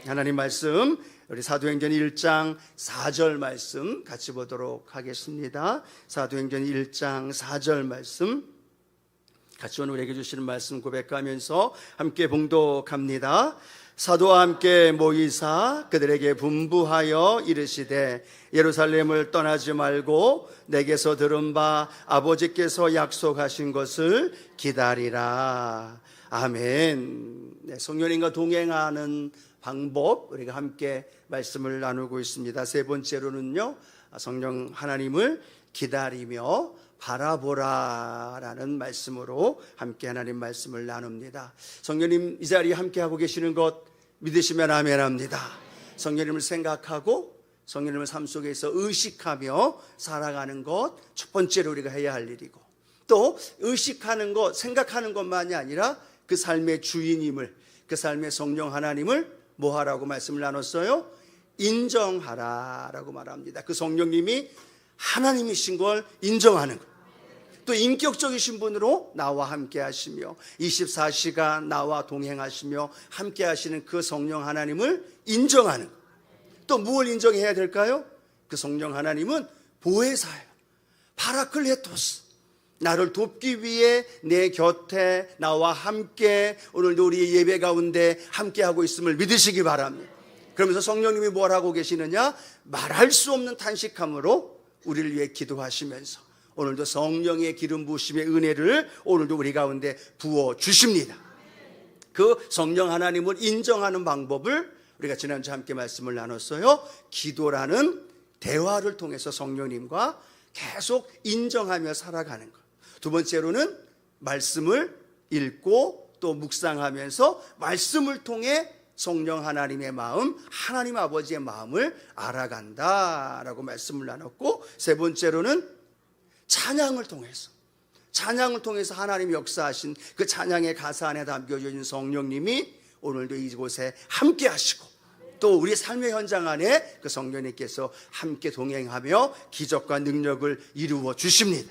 하나님 말씀 우리 사도행전 1장 4절 말씀 같이 보도록 하겠습니다. 사도행전 1장 4절 말씀 같이 오늘 우리에게 주시는 말씀 고백하면서 함께 봉독합니다. 사도와 함께 모이사 그들에게 분부하여 이르시되 예루살렘을 떠나지 말고 내게서 들은 바 아버지께서 약속하신 것을 기다리라. 아멘. 네, 성령님과 동행하는 방법 우리가 함께 말씀을 나누고 있습니다. 세 번째로는요, 성령 하나님을 기다리며 바라보라라는 말씀으로 함께 하나님 말씀을 나눕니다. 성령님 이 자리에 함께 하고 계시는 것 믿으시면 아멘합니다. 성령님을 생각하고 성령님을 삶 속에서 의식하며 살아가는 것 첫 번째로 우리가 해야 할 일이고, 또 의식하는 것, 생각하는 것만이 아니라 그 삶의 주인임을, 그 삶의 성령 하나님을 뭐 하라고 말씀을 나눴어요? 인정하라라고 말합니다. 그 성령님이 하나님이신 걸 인정하는 것, 또 인격적이신 분으로 나와 함께 하시며 24시간 나와 동행하시며 함께 하시는 그 성령 하나님을 인정하는 것. 또 무엇을 인정해야 될까요? 그 성령 하나님은 보혜사예요. 파라클레토스, 나를 돕기 위해 내 곁에 나와 함께 오늘도 우리 예배 가운데 함께하고 있음을 믿으시기 바랍니다. 그러면서 성령님이 뭘 하고 계시느냐? 말할 수 없는 탄식함으로 우리를 위해 기도하시면서 오늘도 성령의 기름 부으심의 은혜를 오늘도 우리 가운데 부어주십니다. 그 성령 하나님을 인정하는 방법을 우리가 지난주에 함께 말씀을 나눴어요. 기도라는 대화를 통해서 성령님과 계속 인정하며 살아가는 것. 두 번째로는 말씀을 읽고 또 묵상하면서 말씀을 통해 성령 하나님의 마음, 하나님 아버지의 마음을 알아간다라고 말씀을 나눴고, 세 번째로는 찬양을 통해서 하나님이 역사하신 그 찬양의 가사 안에 담겨져 있는 성령님이 오늘도 이곳에 함께 하시고, 또 우리 삶의 현장 안에 그 성령님께서 함께 동행하며 기적과 능력을 이루어 주십니다.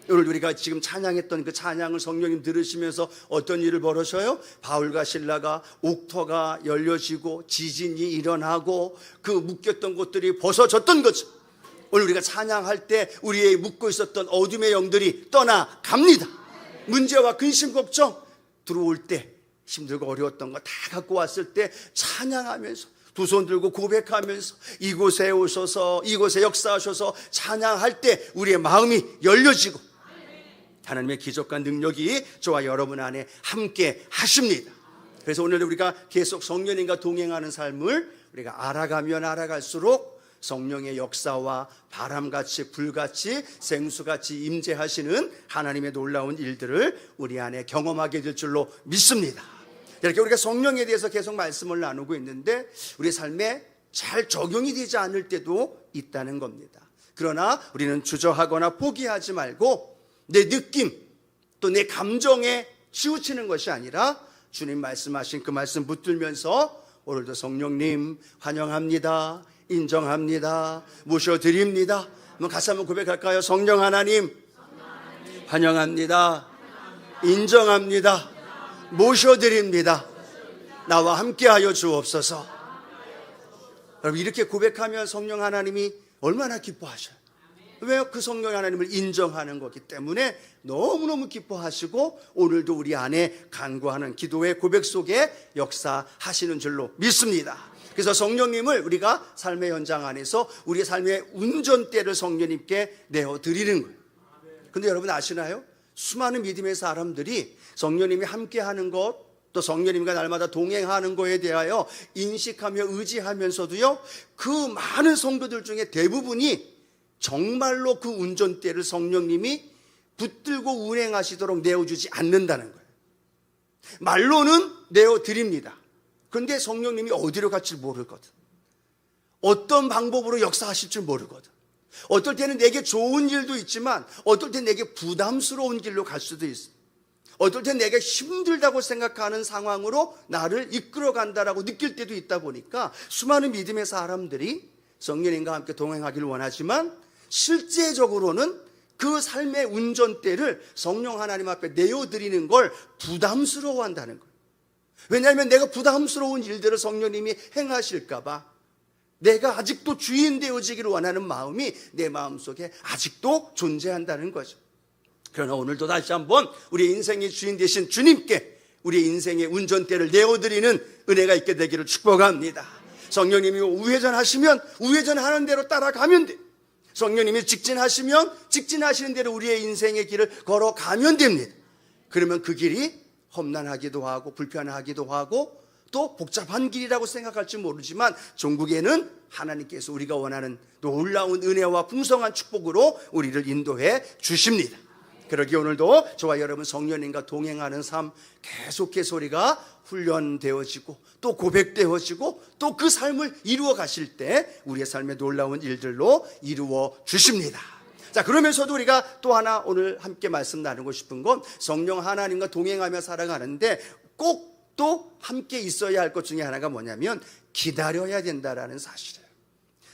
오늘 우리가 지금 찬양했던 그 찬양을 성령님 들으시면서 어떤 일을 벌으셔요? 바울과 실라가 옥터가 열려지고 지진이 일어나고 그 묶였던 곳들이 벗어졌던 거죠. 오늘 우리가 찬양할 때 우리의 묶고 있었던 어둠의 영들이 떠나갑니다. 문제와 근심 걱정 들어올 때 힘들고 어려웠던 거 다 갖고 왔을 때 찬양하면서 두 손 들고 고백하면서 이곳에 오셔서 이곳에 역사하셔서 찬양할 때 우리의 마음이 열려지고 하나님의 기적과 능력이 저와 여러분 안에 함께 하십니다. 그래서 오늘 우리가 계속 성령님과 동행하는 삶을 우리가 알아가면 알아갈수록 성령의 역사와 바람같이 불같이 생수같이 임재하시는 하나님의 놀라운 일들을 우리 안에 경험하게 될 줄로 믿습니다. 이렇게 우리가 성령에 대해서 계속 말씀을 나누고 있는데 우리 삶에 잘 적용이 되지 않을 때도 있다는 겁니다. 그러나 우리는 주저하거나 포기하지 말고 내 느낌 또 내 감정에 치우치는 것이 아니라 주님 말씀하신 그 말씀 붙들면서 오늘도 성령님 환영합니다, 인정합니다, 모셔드립니다. 한번 같이 한번 고백할까요? 성령 하나님 환영합니다, 인정합니다, 모셔드립니다. 나와 함께하여 주옵소서. 여러분 이렇게 고백하면 성령 하나님이 얼마나 기뻐하셔요. 왜요? 그 성령 하나님을 인정하는 거기 때문에 너무너무 기뻐하시고 오늘도 우리 안에 간구하는 기도의 고백 속에 역사하시는 줄로 믿습니다. 그래서 성령님을 우리가 삶의 현장 안에서 우리의 삶의 운전대를 성령님께 내어드리는 거예요. 근데 여러분 아시나요? 수많은 믿음의 사람들이 성령님이 함께하는 것, 또 성령님과 날마다 동행하는 것에 대하여 인식하며 의지하면서도요, 그 많은 성도들 중에 대부분이 정말로 그 운전대를 성령님이 붙들고 운행하시도록 내어주지 않는다는 거예요. 말로는 내어드립니다. 그런데 성령님이 어디로 갈지 모르거든. 어떤 방법으로 역사하실 줄 모르거든. 어떨 때는 내게 좋은 일도 있지만 어떨 때는 내게 부담스러운 길로 갈 수도 있어. 어떨 때는 내가 힘들다고 생각하는 상황으로 나를 이끌어 간다라고 느낄 때도 있다 보니까 수많은 믿음의 사람들이 성령님과 함께 동행하기를 원하지만 실제적으로는 그 삶의 운전대를 성령 하나님 앞에 내어드리는 걸 부담스러워한다는 거예요. 왜냐하면 내가 부담스러운 일들을 성령님이 행하실까 봐 내가 아직도 주인 되어지기를 원하는 마음이 내 마음속에 아직도 존재한다는 거죠. 그러나 오늘도 다시 한번 우리 인생의 주인 되신 주님께 우리 인생의 운전대를 내어드리는 은혜가 있게 되기를 축복합니다. 성령님이 우회전하시면 우회전하는 대로 따라가면 돼. 성령님이 직진하시면 직진하시는 대로 우리의 인생의 길을 걸어가면 됩니다. 그러면 그 길이 험난하기도 하고 불편하기도 하고 또 복잡한 길이라고 생각할지 모르지만 종국에는 하나님께서 우리가 원하는 놀라운 은혜와 풍성한 축복으로 우리를 인도해 주십니다. 그러기에 오늘도 저와 여러분 성령님과 동행하는 삶 계속해서 우리가 훈련되어지고 또 고백되어지고 또 그 삶을 이루어 가실 때 우리의 삶의 놀라운 일들로 이루어 주십니다. 자, 그러면서도 우리가 또 하나 오늘 함께 말씀 나누고 싶은 건 성령 하나님과 동행하며 살아가는데 꼭 또 함께 있어야 할 것 중에 하나가 뭐냐면 기다려야 된다라는 사실이에요.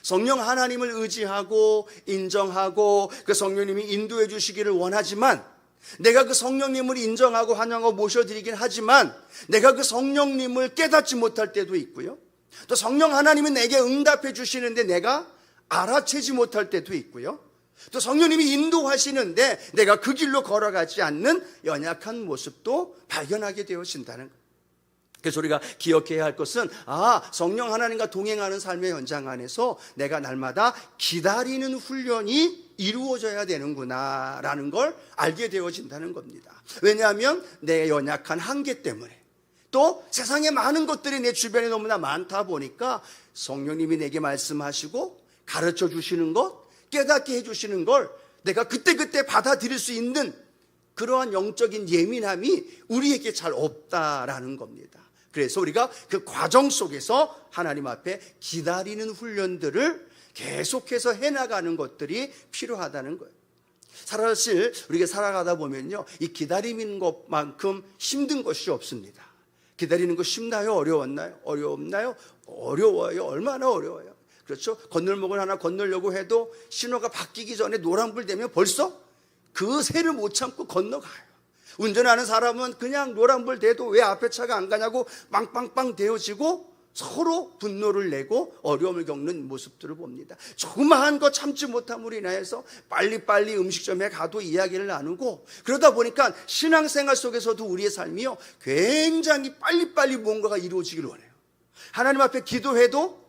성령 하나님을 의지하고 인정하고 그 성령님이 인도해 주시기를 원하지만 내가 그 성령님을 인정하고 환영하고 모셔드리긴 하지만 내가 그 성령님을 깨닫지 못할 때도 있고요. 또 성령 하나님은 내게 응답해 주시는데 내가 알아채지 못할 때도 있고요. 또 성령님이 인도하시는데 내가 그 길로 걸어가지 않는 연약한 모습도 발견하게 되어진다는 거예요. 그래서 우리가 기억해야 할 것은 성령 하나님과 동행하는 삶의 현장 안에서 내가 날마다 기다리는 훈련이 이루어져야 되는구나 라는 걸 알게 되어진다는 겁니다. 왜냐하면 내 연약한 한계 때문에 또 세상에 많은 것들이 내 주변에 너무나 많다 보니까 성령님이 내게 말씀하시고 가르쳐 주시는 것, 깨닫게 해주시는 걸 내가 그때그때 받아들일 수 있는 그러한 영적인 예민함이 우리에게 잘 없다라는 겁니다. 그래서 우리가 그 과정 속에서 하나님 앞에 기다리는 훈련들을 계속해서 해나가는 것들이 필요하다는 거예요. 사실 우리가 살아가다 보면요, 이 기다리는 것만큼 힘든 것이 없습니다. 기다리는 거 쉽나요? 어려웠나요? 어렵나요? 어려워요. 얼마나 어려워요. 그렇죠? 건널목을 하나 건너려고 해도 신호가 바뀌기 전에 노란불 되면 벌써 그 새를 못 참고 건너가요. 운전하는 사람은 그냥 노란불 돼도 왜 앞에 차가 안 가냐고 빵빵빵 대어지고 서로 분노를 내고 어려움을 겪는 모습들을 봅니다. 조그마한 거 참지 못함으로 인해서 빨리빨리 음식점에 가도 이야기를 나누고 그러다 보니까 신앙생활 속에서도 우리의 삶이요 굉장히 빨리빨리 뭔가가 이루어지기를 원해요. 하나님 앞에 기도해도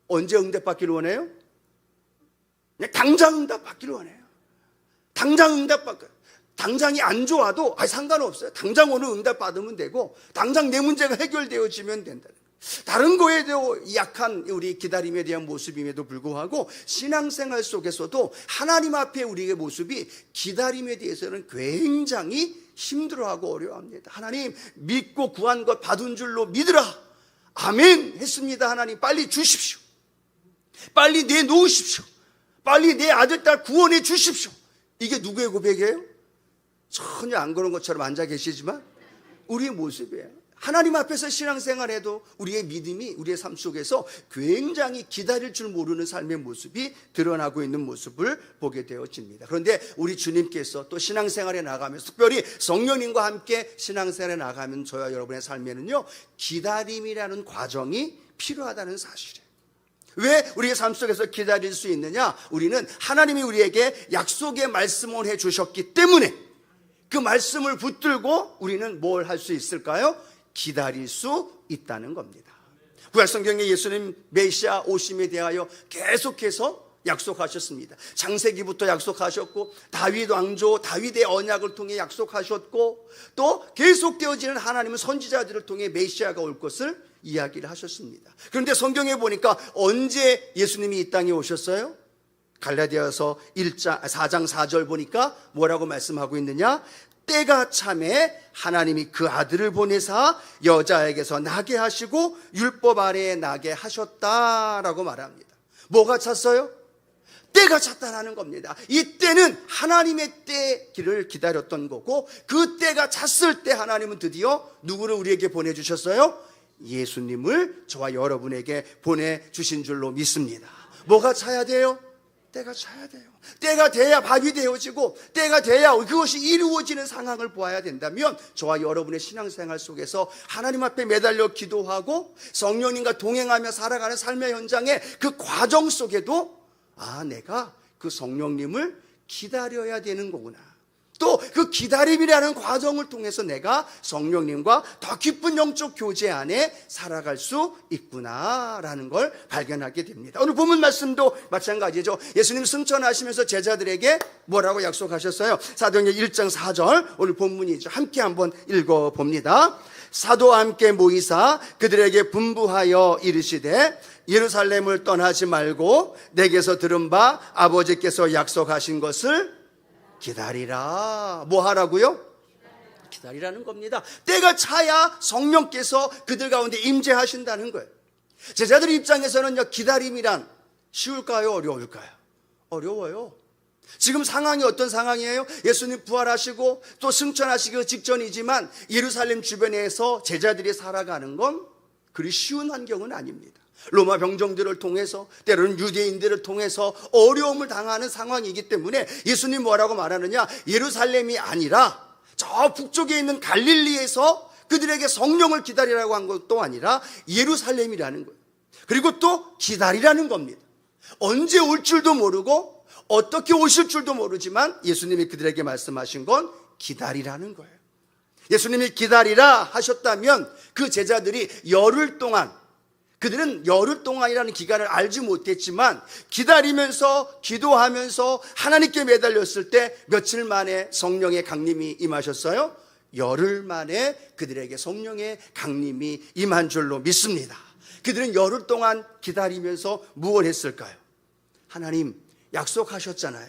언제 응답받기를 원해요? 그냥 당장 응답받기를 원해요. 당장 응답받기를. 당장이 안 좋아도 상관없어요. 당장 오늘 응답 받으면 되고 당장 내 문제가 해결되어지면 된다는 거예요. 다른 거에 대해 약한 우리 기다림에 대한 모습임에도 불구하고 신앙생활 속에서도 하나님 앞에 우리의 모습이 기다림에 대해서는 굉장히 힘들어하고 어려워합니다. 하나님 믿고 구한 것 받은 줄로 믿으라. 아멘 했습니다. 하나님 빨리 주십시오. 빨리 내놓으십시오. 빨리 내 아들 딸 구원해 주십시오. 이게 누구의 고백이에요? 전혀 안 그런 것처럼 앉아 계시지만 우리의 모습이에요. 하나님 앞에서 신앙생활해도 우리의 믿음이 우리의 삶 속에서 굉장히 기다릴 줄 모르는 삶의 모습이 드러나고 있는 모습을 보게 되어집니다. 그런데 우리 주님께서 또 신앙생활에 나가면서 특별히 성령님과 함께 신앙생활에 나가면 저와 여러분의 삶에는요 기다림이라는 과정이 필요하다는 사실이에요. 왜 우리의 삶 속에서 기다릴 수 있느냐? 우리는 하나님이 우리에게 약속의 말씀을 해주셨기 때문에 그 말씀을 붙들고 우리는 뭘 할 수 있을까요? 기다릴 수 있다는 겁니다. 구약성경에 예수님 메시아 오심에 대하여 계속해서 약속하셨습니다. 창세기부터 약속하셨고 다윗 왕조 다윗의 언약을 통해 약속하셨고 또 계속되어지는 하나님은 선지자들을 통해 메시아가 올 것을 이야기를 하셨습니다. 그런데 성경에 보니까 언제 예수님이 이 땅에 오셨어요? 갈라디아서 4장 4절 보니까 뭐라고 말씀하고 있느냐? 때가 참에 하나님이 그 아들을 보내사 여자에게서 나게 하시고 율법 아래에 나게 하셨다라고 말합니다. 뭐가 찼어요? 때가 찼다라는 겁니다. 이 때는 하나님의 때를 기다렸던 거고 그 때가 찼을 때 하나님은 드디어 누구를 우리에게 보내주셨어요? 예수님을 저와 여러분에게 보내주신 줄로 믿습니다. 뭐가 차야 돼요? 때가 차야 돼요. 때가 돼야 밥이 되어지고 때가 돼야 그것이 이루어지는 상황을 보아야 된다면 저와 여러분의 신앙생활 속에서 하나님 앞에 매달려 기도하고 성령님과 동행하며 살아가는 삶의 현장의 그 과정 속에도 내가 그 성령님을 기다려야 되는 거구나. 또 그 기다림이라는 과정을 통해서 내가 성령님과 더 깊은 영적 교제 안에 살아갈 수 있구나라는 걸 발견하게 됩니다. 오늘 본문 말씀도 마찬가지죠. 예수님 승천하시면서 제자들에게 뭐라고 약속하셨어요? 사도행전 1장 4절 오늘 본문이죠. 함께 한번 읽어봅니다. 사도와 함께 모이사 그들에게 분부하여 이르시되 예루살렘을 떠나지 말고 내게서 들은 바 아버지께서 약속하신 것을 기다리라. 뭐 하라고요? 기다리라는 겁니다. 때가 차야 성령께서 그들 가운데 임재하신다는 거예요. 제자들 입장에서는요, 기다림이란 쉬울까요? 어려울까요? 어려워요. 지금 상황이 어떤 상황이에요? 예수님 부활하시고 또 승천하시기 직전이지만 예루살렘 주변에서 제자들이 살아가는 건 그리 쉬운 환경은 아닙니다. 로마 병정들을 통해서 때로는 유대인들을 통해서 어려움을 당하는 상황이기 때문에 예수님 뭐라고 말하느냐? 예루살렘이 아니라 저 북쪽에 있는 갈릴리에서 그들에게 성령을 기다리라고 한 것도 아니라 예루살렘이라는 거예요. 그리고 또 기다리라는 겁니다. 언제 올 줄도 모르고 어떻게 오실 줄도 모르지만 예수님이 그들에게 말씀하신 건 기다리라는 거예요. 예수님이 기다리라 하셨다면 그 제자들이 열흘 동안, 그들은 열흘 동안이라는 기간을 알지 못했지만 기다리면서 기도하면서 하나님께 매달렸을 때 며칠 만에 성령의 강림이 임하셨어요? 열흘 만에 그들에게 성령의 강림이 임한 줄로 믿습니다. 그들은 열흘 동안 기다리면서 무엇을 했을까요? 하나님 약속하셨잖아요.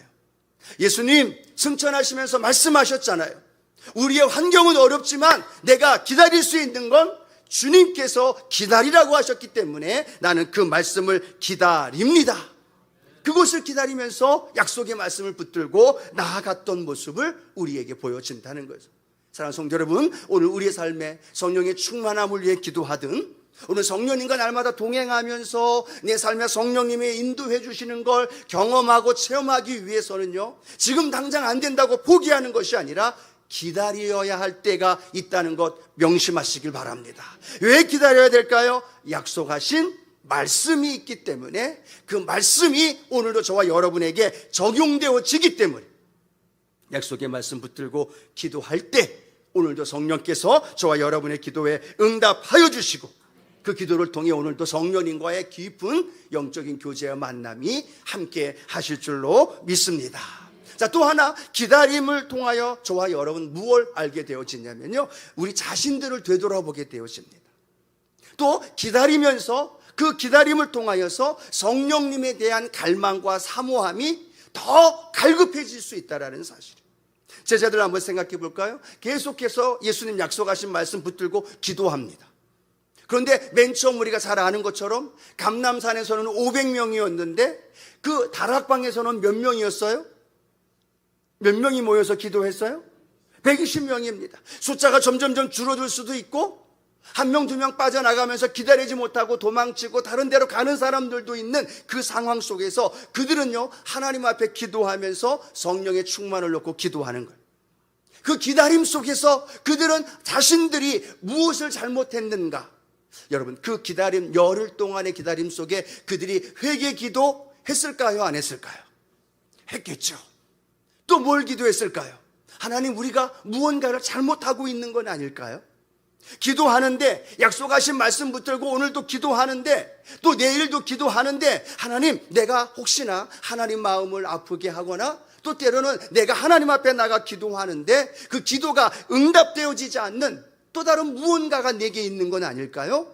예수님 승천하시면서 말씀하셨잖아요. 우리의 환경은 어렵지만 내가 기다릴 수 있는 건 주님께서 기다리라고 하셨기 때문에 나는 그 말씀을 기다립니다. 그것을 기다리면서 약속의 말씀을 붙들고 나아갔던 모습을 우리에게 보여준다는 거죠. 사랑하는 성도 여러분, 오늘 우리의 삶에 성령의 충만함을 위해 기도하든 오늘 성령님과 날마다 동행하면서 내 삶에 성령님이 인도해 주시는 걸 경험하고 체험하기 위해서는요, 지금 당장 안 된다고 포기하는 것이 아니라 기다려야 할 때가 있다는 것 명심하시길 바랍니다. 왜 기다려야 될까요? 약속하신 말씀이 있기 때문에 그 말씀이 오늘도 저와 여러분에게 적용되어지기 때문에 약속의 말씀 붙들고 기도할 때 오늘도 성령께서 저와 여러분의 기도에 응답하여 주시고 그 기도를 통해 오늘도 성령님과의 깊은 영적인 교제와 만남이 함께 하실 줄로 믿습니다. 자, 또 하나 기다림을 통하여 저와 여러분 무엇을 알게 되어지냐면요, 우리 자신들을 되돌아보게 되어집니다. 또 기다리면서 그 기다림을 통하여서 성령님에 대한 갈망과 사모함이 더 갈급해질 수 있다는 사실. 제자들 한번 생각해 볼까요? 계속해서 예수님 약속하신 말씀 붙들고 기도합니다. 그런데 맨 처음 우리가 잘 아는 것처럼 감람산에서는 500명이었는데 그 다락방에서는 몇 명이었어요? 몇 명이 모여서 기도했어요? 120명입니다. 숫자가 점점점 줄어들 수도 있고 한 명, 두 명 빠져나가면서 기다리지 못하고 도망치고 다른 데로 가는 사람들도 있는 그 상황 속에서 그들은요, 하나님 앞에 기도하면서 성령의 충만을 놓고 기도하는 거예요. 그 기다림 속에서 그들은 자신들이 무엇을 잘못했는가? 여러분, 그 기다림, 열흘 동안의 기다림 속에 그들이 회개 기도 했을까요? 안 했을까요? 했겠죠. 또 뭘 기도했을까요? 하나님, 우리가 무언가를 잘못하고 있는 건 아닐까요? 기도하는데 약속하신 말씀 붙들고 오늘도 기도하는데 또 내일도 기도하는데 하나님, 내가 혹시나 하나님 마음을 아프게 하거나 또 때로는 내가 하나님 앞에 나가 기도하는데 그 기도가 응답되어지지 않는 또 다른 무언가가 내게 있는 건 아닐까요?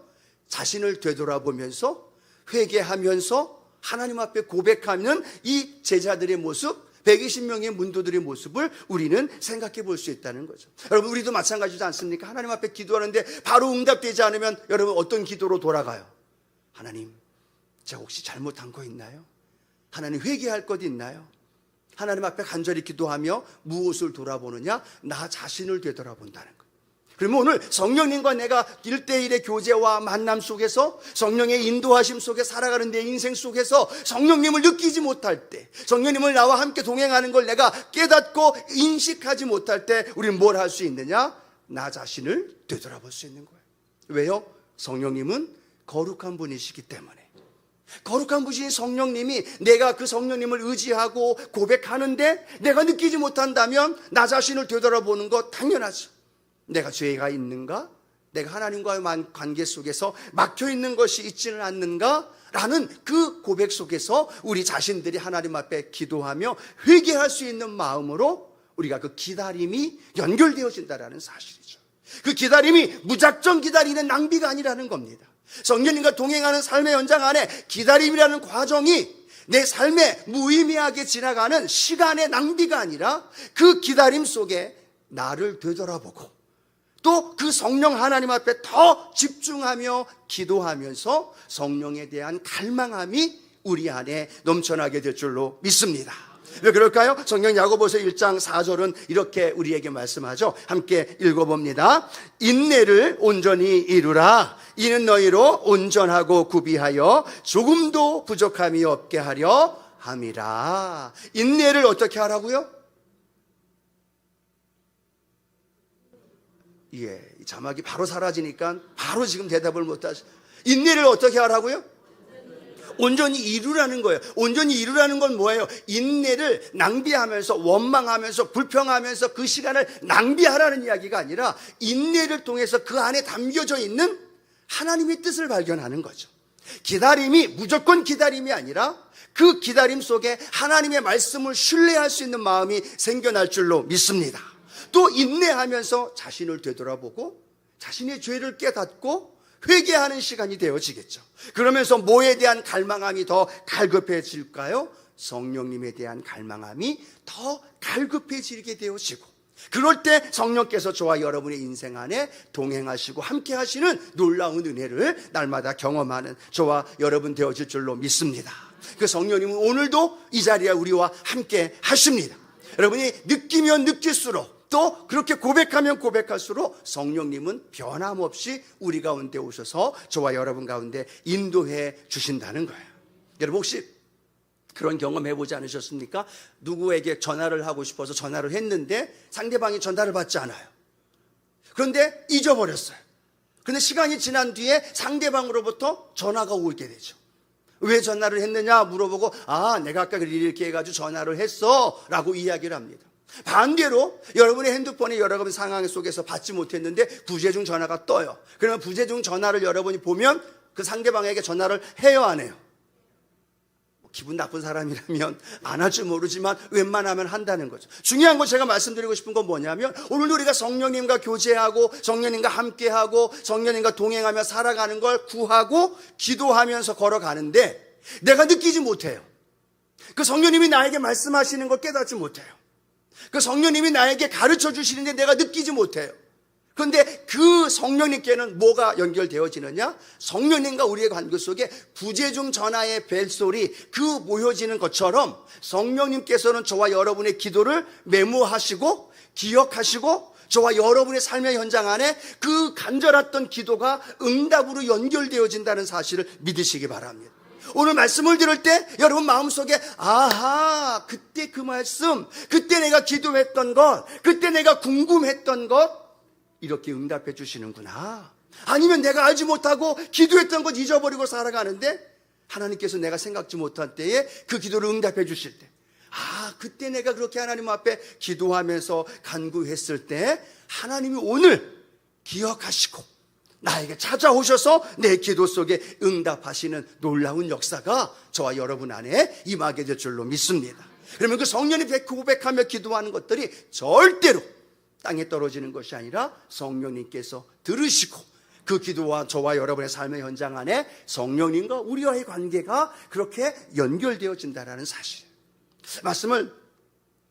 자신을 되돌아보면서 회개하면서 하나님 앞에 고백하는 이 제자들의 모습, 120명의 문도들의 모습을 우리는 생각해 볼 수 있다는 거죠. 여러분, 우리도 마찬가지지 않습니까? 하나님 앞에 기도하는데 바로 응답되지 않으면 여러분 어떤 기도로 돌아가요? 하나님, 제가 혹시 잘못한 거 있나요? 하나님, 회개할 것 있나요? 하나님 앞에 간절히 기도하며 무엇을 돌아보느냐? 나 자신을 되돌아본다는 것. 그러면 오늘 성령님과 내가 1대1의 교제와 만남 속에서 성령의 인도하심 속에 살아가는 내 인생 속에서 성령님을 느끼지 못할 때, 성령님을 나와 함께 동행하는 걸 내가 깨닫고 인식하지 못할 때 우리는 뭘 할 수 있느냐? 나 자신을 되돌아볼 수 있는 거예요. 왜요? 성령님은 거룩한 분이시기 때문에. 거룩한 분이신 성령님이 내가 그 성령님을 의지하고 고백하는데 내가 느끼지 못한다면 나 자신을 되돌아보는 거 당연하죠. 내가 죄가 있는가? 내가 하나님과의 관계 속에서 막혀있는 것이 있지는 않는가? 라는 그 고백 속에서 우리 자신들이 하나님 앞에 기도하며 회개할 수 있는 마음으로 우리가 그 기다림이 연결되어진다는 사실이죠. 그 기다림이 무작정 기다리는 낭비가 아니라는 겁니다. 성령님과 동행하는 삶의 연장 안에 기다림이라는 과정이 내 삶에 무의미하게 지나가는 시간의 낭비가 아니라 그 기다림 속에 나를 되돌아보고 또 그 성령 하나님 앞에 더 집중하며 기도하면서 성령에 대한 갈망함이 우리 안에 넘쳐나게 될 줄로 믿습니다. 왜 그럴까요? 성경 야고보서 1장 4절은 이렇게 우리에게 말씀하죠. 함께 읽어봅니다. 인내를 온전히 이루라. 이는 너희로 온전하고 구비하여 조금도 부족함이 없게 하려 함이라. 인내를 어떻게 하라고요? 예, 자막이 바로 사라지니까 바로 지금 대답을 못하죠. 인내를 어떻게 하라고요? 온전히 이루라는 거예요. 온전히 이루라는 건 뭐예요? 인내를 낭비하면서 원망하면서 불평하면서 그 시간을 낭비하라는 이야기가 아니라 인내를 통해서 그 안에 담겨져 있는 하나님의 뜻을 발견하는 거죠. 기다림이 무조건 기다림이 아니라 그 기다림 속에 하나님의 말씀을 신뢰할 수 있는 마음이 생겨날 줄로 믿습니다. 또 인내하면서 자신을 되돌아보고 자신의 죄를 깨닫고 회개하는 시간이 되어지겠죠. 그러면서 뭐에 대한 갈망함이 더 갈급해질까요? 성령님에 대한 갈망함이 더 갈급해지게 되어지고, 그럴 때 성령께서 저와 여러분의 인생 안에 동행하시고 함께 하시는 놀라운 은혜를 날마다 경험하는 저와 여러분 되어질 줄로 믿습니다. 그 성령님은 오늘도 이 자리에 우리와 함께 하십니다. 여러분이 느끼면 느낄수록 또 그렇게 고백하면 고백할수록 성령님은 변함없이 우리 가운데 오셔서 저와 여러분 가운데 인도해 주신다는 거예요. 여러분 혹시 그런 경험 해보지 않으셨습니까? 누구에게 전화를 하고 싶어서 전화를 했는데 상대방이 전화를 받지 않아요. 그런데 잊어버렸어요. 그런데 시간이 지난 뒤에 상대방으로부터 전화가 오게 되죠. 왜 전화를 했느냐 물어보고 내가 아까 이렇게 해가지고 전화를 했어 라고 이야기를 합니다. 반대로 여러분의 핸드폰에 여러분 상황 속에서 받지 못했는데 부재중 전화가 떠요. 그러면 부재중 전화를 여러분이 보면 그 상대방에게 전화를 해요, 안 해요? 기분 나쁜 사람이라면 안 할 줄 모르지만 웬만하면 한다는 거죠. 중요한 건 제가 말씀드리고 싶은 건 뭐냐면 오늘 우리가 성령님과 교제하고 성령님과 함께하고 성령님과 동행하며 살아가는 걸 구하고 기도하면서 걸어가는데 내가 느끼지 못해요. 그 성령님이 나에게 말씀하시는 걸 깨닫지 못해요. 그 성령님이 나에게 가르쳐 주시는데 내가 느끼지 못해요. 그런데 그 성령님께는 뭐가 연결되어지느냐? 성령님과 우리의 관계 속에 부재중 전화의 벨소리 그 모여지는 것처럼 성령님께서는 저와 여러분의 기도를 메모하시고 기억하시고 저와 여러분의 삶의 현장 안에 그 간절했던 기도가 응답으로 연결되어진다는 사실을 믿으시기 바랍니다. 오늘 말씀을 들을 때 여러분 마음속에 그때 그 말씀, 그때 내가 기도했던 것, 그때 내가 궁금했던 것 이렇게 응답해 주시는구나. 아니면 내가 알지 못하고 기도했던 것 잊어버리고 살아가는데 하나님께서 내가 생각지 못한 때에 그 기도를 응답해 주실 때 그때 내가 그렇게 하나님 앞에 기도하면서 간구했을 때 하나님이 오늘 기억하시고 나에게 찾아오셔서 내 기도 속에 응답하시는 놀라운 역사가 저와 여러분 안에 임하게 될 줄로 믿습니다. 그러면 그 성령이 고백하며 기도하는 것들이 절대로 땅에 떨어지는 것이 아니라 성령님께서 들으시고 그 기도와 저와 여러분의 삶의 현장 안에 성령님과 우리와의 관계가 그렇게 연결되어진다는 사실. 말씀을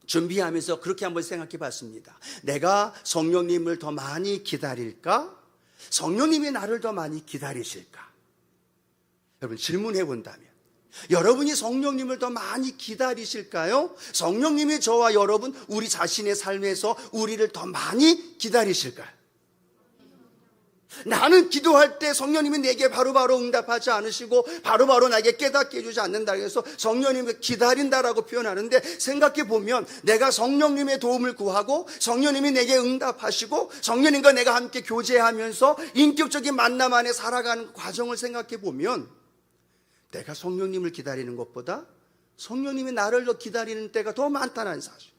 준비하면서 그렇게 한번 생각해 봤습니다. 내가 성령님을 더 많이 기다릴까? 성령님이 나를 더 많이 기다리실까? 여러분 질문해 본다면 여러분이 성령님을 더 많이 기다리실까요? 성령님이 저와 여러분 우리 자신의 삶에서 우리를 더 많이 기다리실까요? 나는 기도할 때 성령님이 내게 바로바로 응답하지 않으시고 바로바로 나에게 깨닫게 해주지 않는다 해서 성령님을 기다린다라고 표현하는데, 생각해보면 내가 성령님의 도움을 구하고 성령님이 내게 응답하시고 성령님과 내가 함께 교제하면서 인격적인 만남 안에 살아가는 과정을 생각해보면, 내가 성령님을 기다리는 것보다 성령님이 나를 더 기다리는 때가 더 많다는 사실.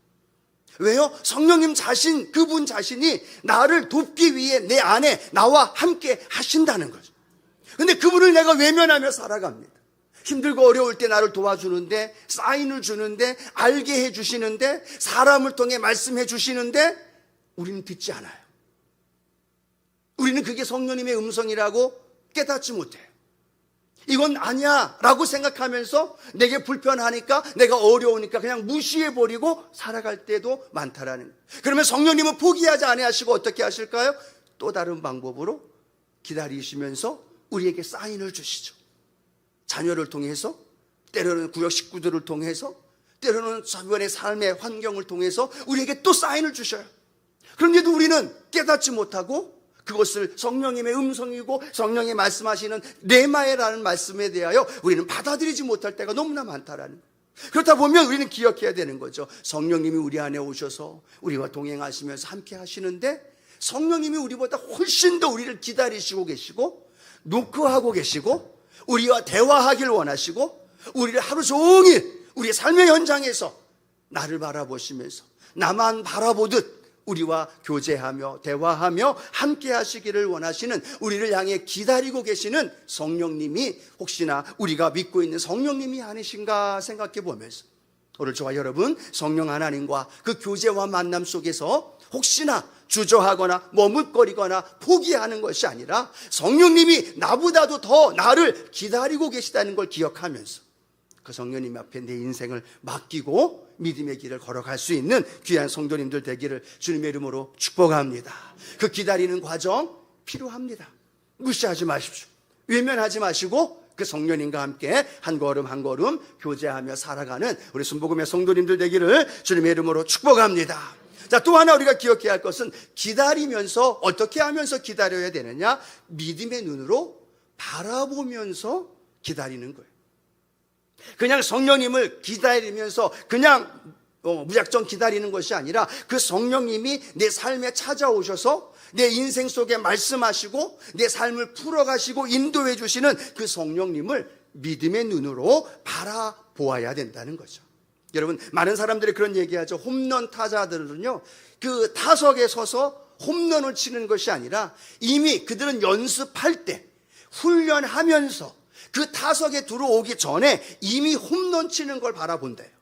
왜요? 성령님 자신, 그분 자신이 나를 돕기 위해 내 안에 나와 함께 하신다는 거죠. 근데 그분을 내가 외면하며 살아갑니다. 힘들고 어려울 때 나를 도와주는데, 사인을 주는데, 알게 해주시는데, 사람을 통해 말씀해 주시는데 우리는 듣지 않아요. 우리는 그게 성령님의 음성이라고 깨닫지 못해요. 이건 아니야 라고 생각하면서 내게 불편하니까, 내가 어려우니까 그냥 무시해버리고 살아갈 때도 많다라는 거예요. 그러면 성령님은 포기하지 아니하시고 어떻게 하실까요? 또 다른 방법으로 기다리시면서 우리에게 사인을 주시죠. 자녀를 통해서, 때로는 구역 식구들을 통해서, 때로는 주변의 삶의 환경을 통해서 우리에게 또 사인을 주셔요. 그런데도 우리는 깨닫지 못하고 그것을 성령님의 음성이고 성령이 말씀하시는 레마에라는 말씀에 대하여 우리는 받아들이지 못할 때가 너무나 많다라는 거예요. 그렇다 보면 우리는 기억해야 되는 거죠. 성령님이 우리 안에 오셔서 우리와 동행하시면서 함께 하시는데, 성령님이 우리보다 훨씬 더 우리를 기다리시고 계시고 노크하고 계시고 우리와 대화하길 원하시고, 우리를 하루 종일 우리의 삶의 현장에서 나를 바라보시면서 나만 바라보듯 우리와 교제하며 대화하며 함께 하시기를 원하시는, 우리를 향해 기다리고 계시는 성령님이 혹시나 우리가 믿고 있는 성령님이 아니신가 생각해 보면서, 오늘 저와 여러분 성령 하나님과 그 교제와 만남 속에서 혹시나 주저하거나 머뭇거리거나 포기하는 것이 아니라 성령님이 나보다도 더 나를 기다리고 계시다는 걸 기억하면서 그 성령님 앞에 내 인생을 맡기고 믿음의 길을 걸어갈 수 있는 귀한 성도님들 되기를 주님의 이름으로 축복합니다. 그 기다리는 과정 필요합니다. 무시하지 마십시오. 외면하지 마시고 그 성령님과 함께 한 걸음 한 걸음 교제하며 살아가는 우리 순복음의 성도님들 되기를 주님의 이름으로 축복합니다. 자, 또 하나 우리가 기억해야 할 것은, 기다리면서 어떻게 하면서 기다려야 되느냐? 믿음의 눈으로 바라보면서 기다리는 거예요. 그냥 성령님을 기다리면서 그냥 무작정 기다리는 것이 아니라, 그 성령님이 내 삶에 찾아오셔서 내 인생 속에 말씀하시고 내 삶을 풀어가시고 인도해 주시는 그 성령님을 믿음의 눈으로 바라보아야 된다는 거죠. 여러분, 많은 사람들이 그런 얘기하죠. 홈런 타자들은요, 그 타석에 서서 홈런을 치는 것이 아니라 이미 그들은 연습할 때, 훈련하면서 그 타석에 들어오기 전에 이미 홈런 치는 걸 바라본대요.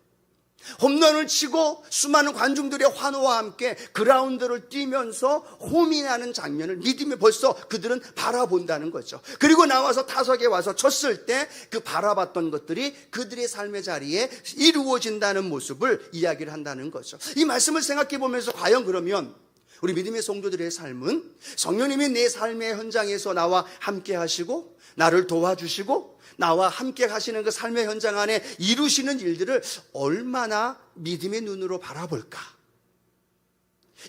홈런을 치고 수많은 관중들의 환호와 함께 그라운드를 뛰면서 홈이 나는 장면을 믿음이 벌써 그들은 바라본다는 거죠. 그리고 나와서 타석에 와서 쳤을 때 그 바라봤던 것들이 그들의 삶의 자리에 이루어진다는 모습을 이야기를 한다는 거죠. 이 말씀을 생각해 보면서, 과연 그러면 우리 믿음의 성도들의 삶은 성령님이 내 삶의 현장에서 나와 함께 하시고 나를 도와주시고 나와 함께 하시는 그 삶의 현장 안에 이루시는 일들을 얼마나 믿음의 눈으로 바라볼까?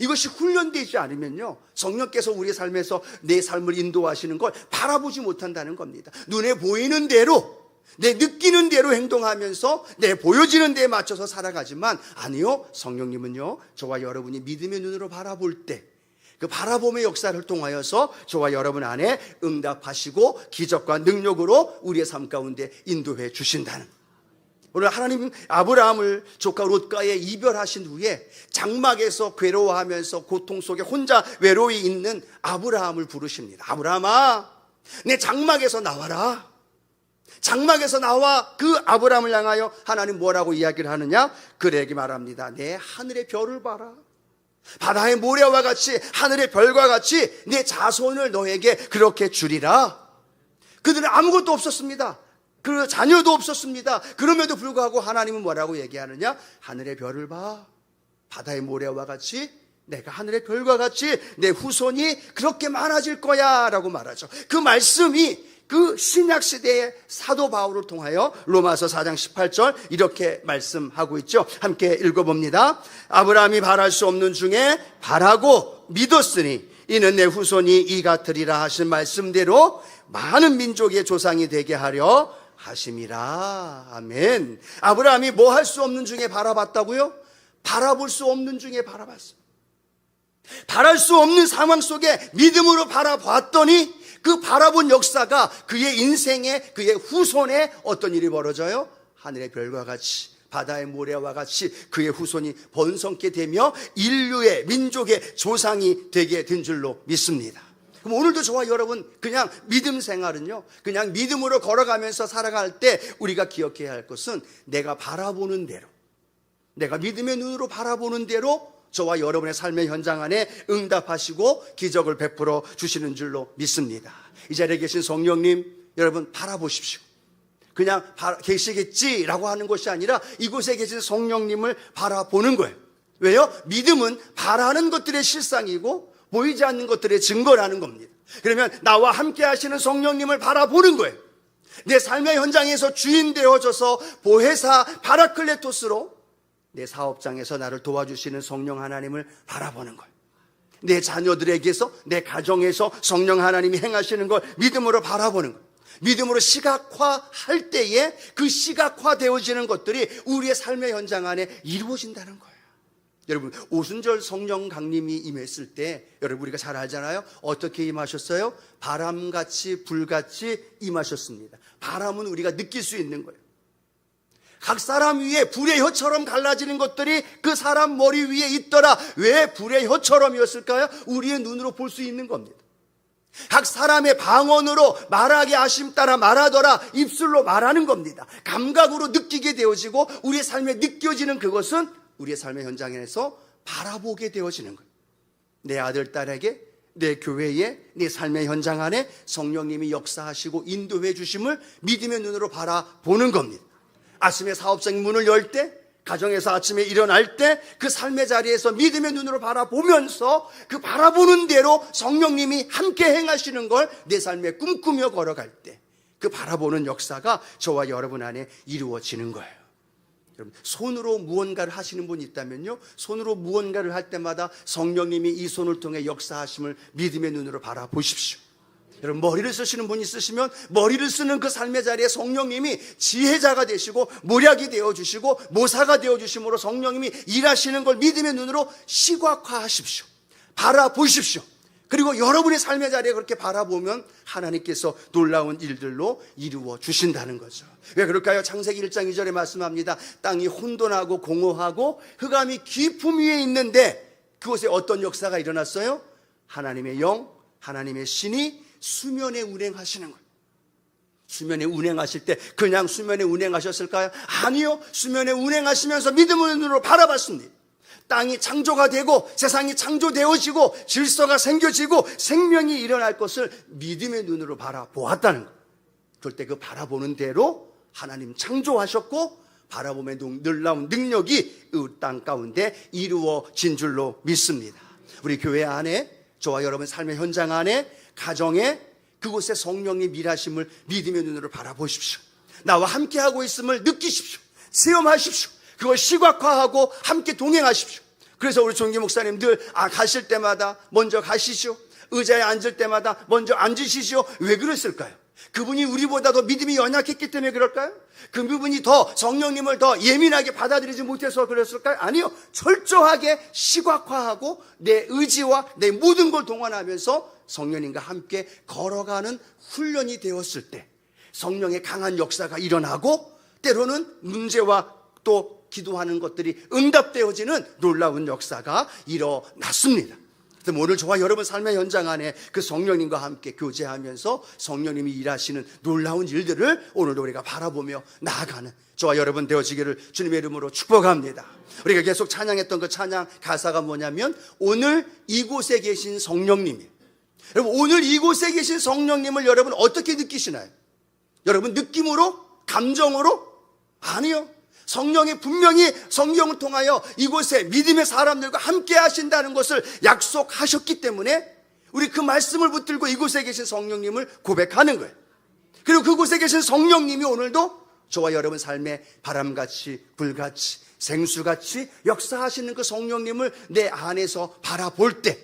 이것이 훈련되지 않으면요, 성령께서 우리의 삶에서 내 삶을 인도하시는 걸 바라보지 못한다는 겁니다. 눈에 보이는 대로, 내 느끼는 대로 행동하면서 내 보여지는 데에 맞춰서 살아가지만, 아니요, 성령님은요, 저와 여러분이 믿음의 눈으로 바라볼 때 그 바라봄의 역사를 통하여서 저와 여러분 안에 응답하시고 기적과 능력으로 우리의 삶 가운데 인도해 주신다는, 오늘 하나님 아브라함을 조카 롯과에 이별하신 후에 장막에서 괴로워하면서 고통 속에 혼자 외로이 있는 아브라함을 부르십니다. 아브라함아, 내 장막에서 나와라. 장막에서 나와. 그 아브라함을 향하여 하나님 뭐라고 이야기를 하느냐? 그에게 말합니다. 내 하늘의 별을 봐라. 바다의 모래와 같이, 하늘의 별과 같이 내 자손을 너에게 그렇게 주리라. 그들은 아무것도 없었습니다. 그 자녀도 없었습니다. 그럼에도 불구하고 하나님은 뭐라고 얘기하느냐? 하늘의 별을 봐. 바다의 모래와 같이, 내가 하늘의 별과 같이 내 후손이 그렇게 많아질 거야 라고 말하죠. 그 말씀이 그 신약시대의 사도 바울을 통하여 로마서 4장 18절 이렇게 말씀하고 있죠. 함께 읽어봅니다. 아브라함이 바랄 수 없는 중에 바라고 믿었으니 이는 내 후손이 이 같으리라 하신 말씀대로 많은 민족의 조상이 되게 하려 하심이라. 아멘. 아브라함이 뭐 할 수 없는 중에 바라봤다고요? 바라볼 수 없는 중에 바라봤어요. 바랄 수 없는 상황 속에 믿음으로 바라봤더니 그 바라본 역사가 그의 인생에, 그의 후손에 어떤 일이 벌어져요? 하늘의 별과 같이, 바다의 모래와 같이 그의 후손이 번성케 되며 인류의, 민족의 조상이 되게 된 줄로 믿습니다. 그럼 오늘도 저와 여러분 그냥 믿음 생활은요, 그냥 믿음으로 걸어가면서 살아갈 때 우리가 기억해야 할 것은 내가 바라보는 대로, 내가 믿음의 눈으로 바라보는 대로 저와 여러분의 삶의 현장 안에 응답하시고 기적을 베풀어 주시는 줄로 믿습니다. 이 자리에 계신 성령님, 여러분 바라보십시오. 그냥 계시겠지라고 하는 것이 아니라 이곳에 계신 성령님을 바라보는 거예요. 왜요? 믿음은 바라는 것들의 실상이고 보이지 않는 것들의 증거라는 겁니다. 그러면 나와 함께 하시는 성령님을 바라보는 거예요. 내 삶의 현장에서 주인 되어져서 보혜사 파라클레토스로 내 사업장에서 나를 도와주시는 성령 하나님을 바라보는 거예요. 내 자녀들에게서, 내 가정에서 성령 하나님이 행하시는 걸 믿음으로 바라보는 거예요. 믿음으로 시각화할 때에 그 시각화되어지는 것들이 우리의 삶의 현장 안에 이루어진다는 거예요. 여러분, 오순절 성령 강림이 임했을 때 여러분 우리가 잘 알잖아요. 어떻게 임하셨어요? 바람같이 불같이 임하셨습니다. 바람은 우리가 느낄 수 있는 거예요. 각 사람 위에 불의 혀처럼 갈라지는 것들이 그 사람 머리 위에 있더라. 왜 불의 혀처럼이었을까요? 우리의 눈으로 볼 수 있는 겁니다. 각 사람의 방언으로 말하게 하심 따라 말하더라. 입술로 말하는 겁니다. 감각으로 느끼게 되어지고 우리의 삶에 느껴지는 그것은 우리의 삶의 현장에서 바라보게 되어지는 거예요. 내 아들, 딸에게, 내 교회에, 내 삶의 현장 안에 성령님이 역사하시고 인도해 주심을 믿음의 눈으로 바라보는 겁니다. 아침에 사업장 문을 열 때, 가정에서 아침에 일어날 때 그 삶의 자리에서 믿음의 눈으로 바라보면서 그 바라보는 대로 성령님이 함께 행하시는 걸 내 삶에 꿈꾸며 걸어갈 때 그 바라보는 역사가 저와 여러분 안에 이루어지는 거예요. 여러분, 손으로 무언가를 하시는 분이 있다면요, 손으로 무언가를 할 때마다 성령님이 이 손을 통해 역사하심을 믿음의 눈으로 바라보십시오. 여러분, 머리를 쓰시는 분이 있으시면 머리를 쓰는 그 삶의 자리에 성령님이 지혜자가 되시고 모략이 되어주시고 모사가 되어주심으로 성령님이 일하시는 걸 믿음의 눈으로 시각화하십시오. 바라보십시오. 그리고 여러분의 삶의 자리에 그렇게 바라보면 하나님께서 놀라운 일들로 이루어 주신다는 거죠. 왜 그럴까요? 창세기 1장 2절에 말씀합니다. 땅이 혼돈하고 공허하고 흑암이 깊음 위에 있는데 그곳에 어떤 역사가 일어났어요? 하나님의 영, 하나님의 신이 수면에 운행하시는 거예요. 수면에 운행하실 때 그냥 수면에 운행하셨을까요? 아니요. 수면에 운행하시면서 믿음의 눈으로 바라봤습니다. 땅이 창조가 되고 세상이 창조되어지고 질서가 생겨지고 생명이 일어날 것을 믿음의 눈으로 바라보았다는 거예요. 그럴 때 그 바라보는 대로 하나님 창조하셨고 바라봄의 놀라운 능력이 이 땅 가운데 이루어진 줄로 믿습니다. 우리 교회 안에, 저와 여러분 삶의 현장 안에, 가정에 그곳에 성령님 일하심을 믿음의 눈으로 바라보십시오. 나와 함께하고 있음을 느끼십시오. 체험하십시오. 그걸 시각화하고 함께 동행하십시오. 그래서 우리 종기 목사님들 가실 때마다 먼저 가시죠. 의자에 앉을 때마다 먼저 앉으시죠. 왜 그랬을까요? 그분이 우리보다 더 믿음이 연약했기 때문에 그럴까요? 그분이 더 성령님을 더 예민하게 받아들이지 못해서 그랬을까요? 아니요. 철저하게 시각화하고 내 의지와 내 모든 걸 동원하면서 성령님과 함께 걸어가는 훈련이 되었을 때 성령의 강한 역사가 일어나고 때로는 문제와 또 기도하는 것들이 응답되어지는 놀라운 역사가 일어났습니다. 오늘 저와 여러분 삶의 현장 안에 그 성령님과 함께 교제하면서 성령님이 일하시는 놀라운 일들을 오늘도 우리가 바라보며 나아가는 저와 여러분 되어지기를 주님의 이름으로 축복합니다. 우리가 계속 찬양했던 그 찬양 가사가 뭐냐면 오늘 이곳에 계신 성령님이에요. 여러분, 오늘 이곳에 계신 성령님을 여러분 어떻게 느끼시나요? 여러분 느낌으로? 감정으로? 아니요. 성령이 분명히 성령을 통하여 이곳에 믿음의 사람들과 함께 하신다는 것을 약속하셨기 때문에 우리 그 말씀을 붙들고 이곳에 계신 성령님을 고백하는 거예요. 그리고 그곳에 계신 성령님이 오늘도 저와 여러분 삶에 바람같이 불같이 생수같이 역사하시는 그 성령님을 내 안에서 바라볼 때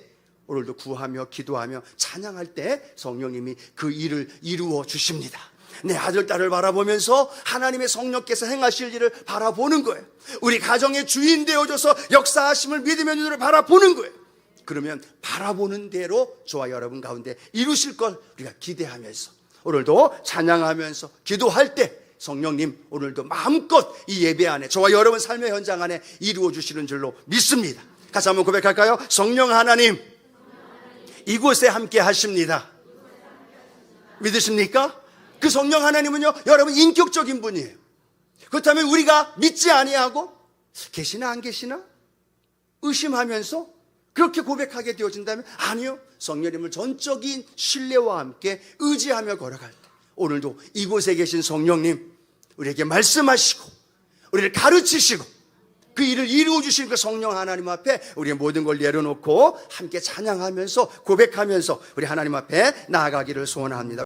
오늘도 구하며 기도하며 찬양할 때 성령님이 그 일을 이루어 주십니다. 내 아들, 딸을 바라보면서 하나님의 성령께서 행하실 일을 바라보는 거예요. 우리 가정의 주인 되어줘서 역사하심을 믿으며 눈을 바라보는 거예요. 그러면 바라보는 대로 저와 여러분 가운데 이루실 걸 우리가 기대하면서 오늘도 찬양하면서 기도할 때 성령님 오늘도 마음껏 이 예배 안에 저와 여러분 삶의 현장 안에 이루어 주시는 줄로 믿습니다. 같이 한번 고백할까요? 성령 하나님, 이곳에 함께 하십니다. 믿으십니까? 그 성령 하나님은요, 여러분 인격적인 분이에요. 그렇다면 우리가 믿지 아니하고 계시나 안 계시나 의심하면서 그렇게 고백하게 되어진다면 아니요, 성령님을 전적인 신뢰와 함께 의지하며 걸어갈 때 오늘도 이곳에 계신 성령님 우리에게 말씀하시고 우리를 가르치시고 그 일을 이루어 주신 그 성령 하나님 앞에 우리의 모든 걸 내려놓고 함께 찬양하면서 고백하면서 우리 하나님 앞에 나아가기를 소원합니다.